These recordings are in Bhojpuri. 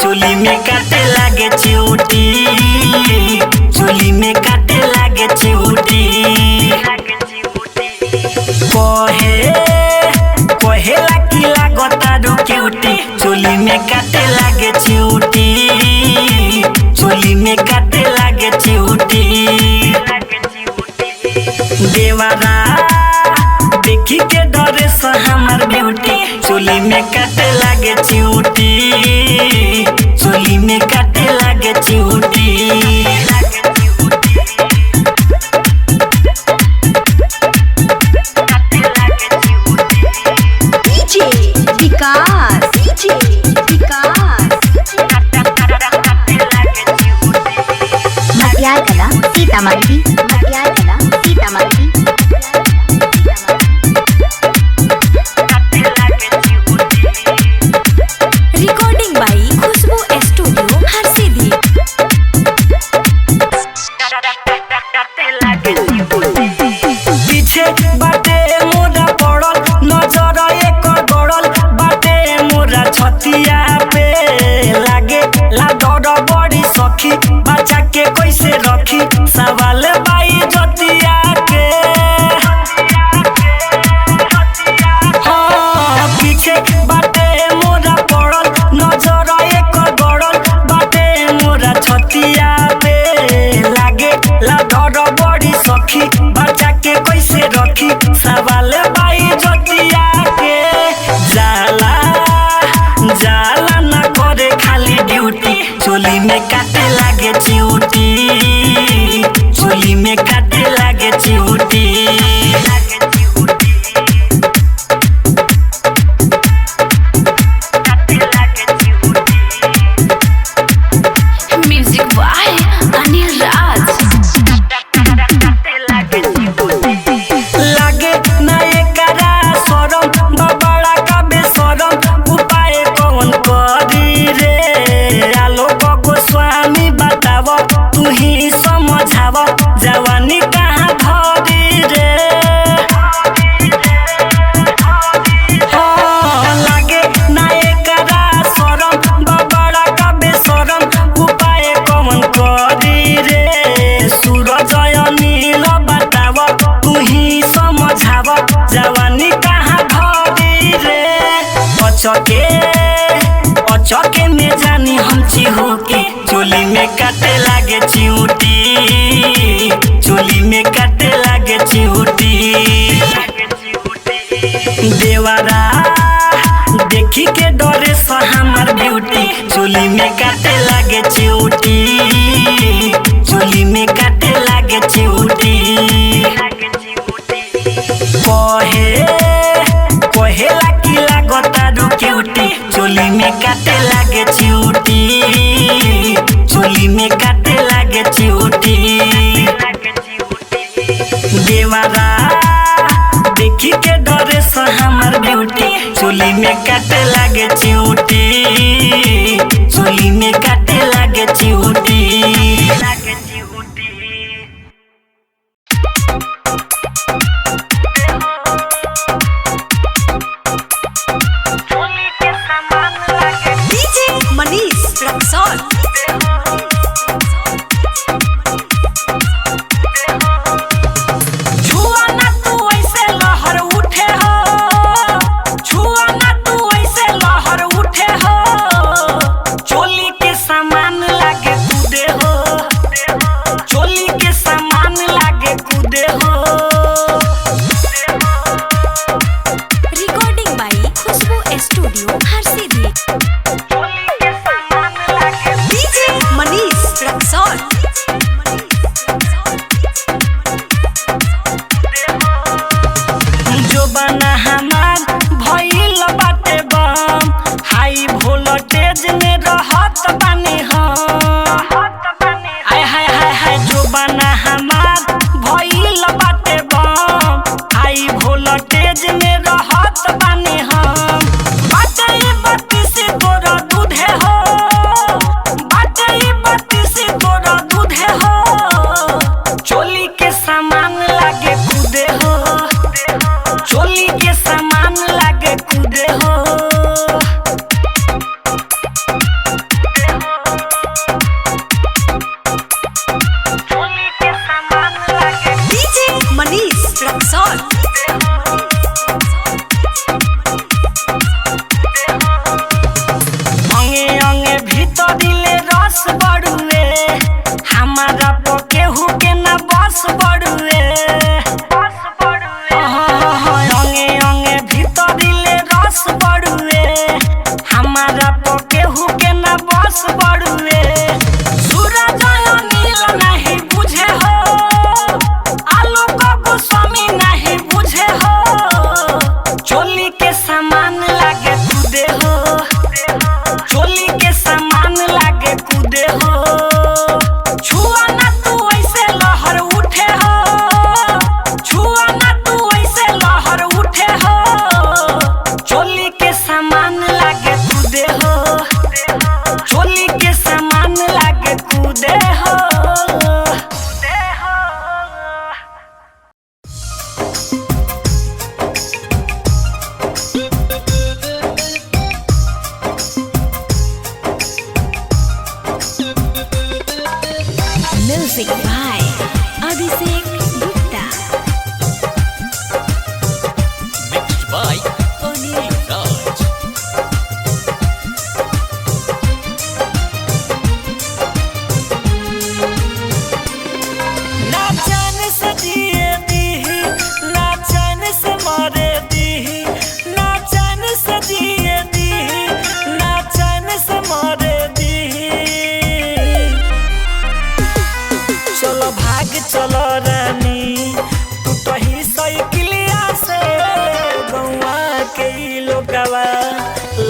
चोली में काटे लागे चिउटी, चोली में काटे लागे चिउटी। कहेला कि लागतारू क्यूटी, चोली में काटे लागे चिउटी, चोली में काटे लागे चिउटी। देवारा देखी के डरे से हमार ब्यूटी, चोली में काटे लागे चिउटी, चोली में काटे लागे चिउटी। मटियार कला सीतामढ़ी, मटियार कला सीतामढ़ी। रिकॉर्डिंग बाई खुशबू स्टूडियो हरसिद्धि। पीछे बाटे मोरा पड़ल, नजर एक गड़ल बाटे मोरा छतिया पे। लागे ला डर बड़ी सखी, बच्चा के कैसे रखी, सवाल बाई जतिया के। हाँ, पीछे बाटे मोरा पड़ल, नजर एक गड़ल बाटे मोरा छतिया पे। लागे ला डर बड़ी सखी, बच्चा के कैसे रखी, सवाल बाई जतिया के। जाला जाला ना करे खाली ड्यूटी, चोली में काटे लागे चिउटी, चोली में काटे लागे चिउटी। Music by Anil Raj. लागे ना एकरा शरम, बबड़ा का बेशरम, उपाय कौन करी रे। आलोक गोस्वामी बताव, तू ही समझाव, जवानी कहाँ धरी रे। हाँ, लागे ना एकरा शरम, बबड़ा का बेशरम, उपाय कौन करी रे। सूरज नील बताव, तू ही समझाव, जवानी कहाँ धरी रे। अचके में जानी हम चिहू के, चोली में काटे लागे चिउटी, चोली में काटे लागे चिउटी। देवारा देखी के डरे से हमार ब्यूटी, चोली में काटे लागे चिउटी, चोली में काटे लागे चिउटी। कहेला कि लागतारू क्यूटी, चोली में काटे लागे चिउटी, चोली में काटे लागे चिउटी। देवारा देखी के डरे से हमार ब्यूटी, चोली में काटे लागे चिउटी, चोली में काटे लागे चिउटी। डीजे मनीष रक्सौल। छुआ ना तू ऐसे लहर उठे हो, छुआ ना तू ऐसे लहर उठे हो, चोली के सामान लागे कूदे हो, चोली के सामान लागे कूदे हो। रिकॉर्डिंग बाई खुशबू स्टूडियो हरसिद्धि। डीजे मनीष रक्सौल। जो बना हमार भइल बाटे बम, हाई वोल्टेज में रहत बानी हम। हाय हाय हाय हाय, जो बना हमार भइल बाटे बम, हाई वोल्टेज में रहत बानी हम। बाटे ई बत्ती से तोरा दूधे हो, बाटे ई बत्ती से तोरा दूधे हो, चोली के सामान लागे कूदे हो, चोली के सामान लागे कूदे हो।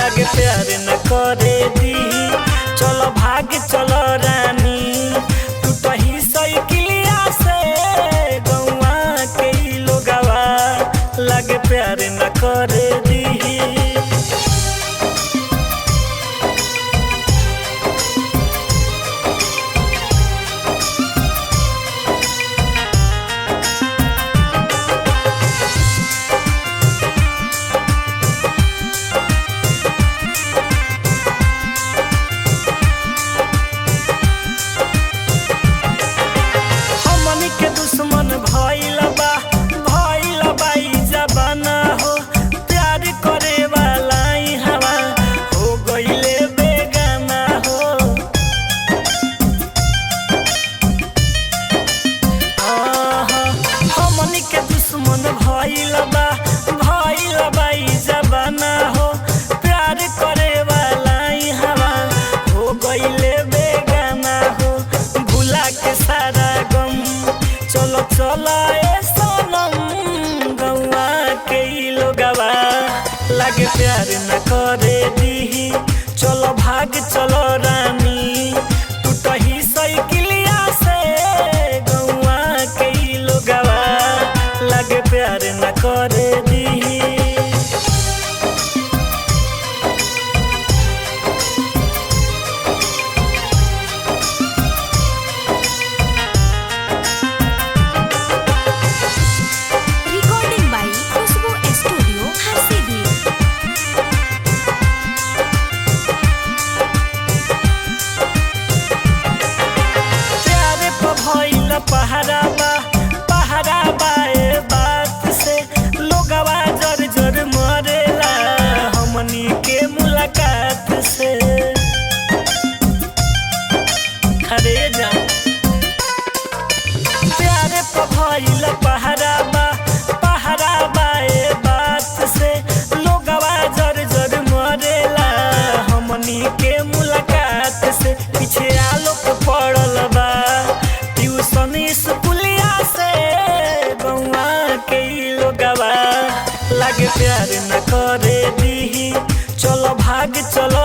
लागे प्यार न करे दी चलो भाग चलो रानी टूटही साइकिलिया से गौवा के लोगवा लागे प्यार न करे दी। के दुश्मन भइल बा ई जमाना हो प्यार करे वाला ई हवा हो गइले बेगाना हो। हमनी के दुश्मन भइल बा ई जमाना हो प्यार करे वाला ई हवा हो गइले बेगाना हो। भुला के सारा गम चलो चला ए सनम गौवा के लोगवा लागे प्यार न करे दी चलो भाग चलो रानी टूटही साइकिलिया से गौवा के लोगवा लागे प्यार न करे दी। पहराबा ए बात से लोगवा जर जर मरेला हमनी के मुलाकात से। खरे जा प्यारे भइल पहराबा ए बात से लोगवा जर जर मरेला हमनी के मुलाकात से। पीछे आलोक पड़ल बा ट्यूशन स्कूलिया से गौवा के लोगवा लागे प्यार न करे दी चलो भाग चलो